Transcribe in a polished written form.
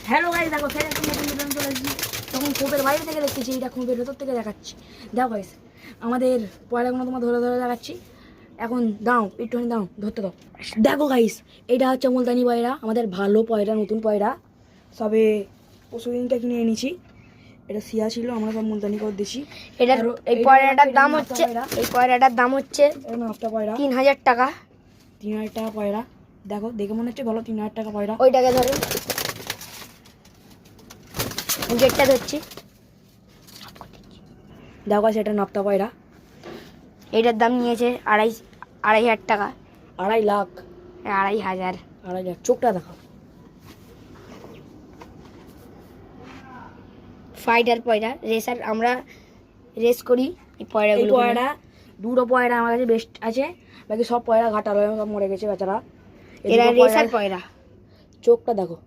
Hello guys, দেখো ফের একটা নতুন ভিডিও চলে এসেছি। তখন খোপের বাইরে থেকে দেখতেছি, এটা খোপের ভেতর থেকে দেখাচ্ছি। দেখো গাইস, আমাদের পয়লাগুলো তোমার ধরে ধরে দেখাচ্ছি। এখন দাও, একটুখানি দাও, ধরতে দাও। দেখো গাইস, এটা হচ্ছে মুলতানি পয়রা, আমাদের ভালো পয়রা, নতুন পয়রা। সবে পরশুদিনটা কিনে এনেছি। এটা সিয়া ছিল, আমরা সব মুলতানি করে দিছি। এটা এই পয়রাটার দাম হচ্ছে, এই পয়রাটার দাম হচ্ছে নাফটা পয়রা 3000 টাকা। 3000 টাকা পয়রা। দেখো, দেখে মনে হচ্ছে ভালো 3000 টাকা পয়রা। ওইটাকে ধরে গেটটা ধরছি। দেখো গাইস, এটা নাফটা পয়রা, এটার দাম নিয়েছে 2,500 টাকা। 2.5 লাখ, 2,500। 2.5 লাখ। চোখটা দেখো। ফাইটার পয়রা, রেসার, আমরা রেস করি এই এই পয়রাগুলো। পয়রা দুটো পয়রা আমার কাছে বেস্ট আছে, বাকি সব পয়রা ঘাটাল হয়ে সব মরে গেছে বেচারা। এরা রেসার পয়রা। চোখটা দেখো।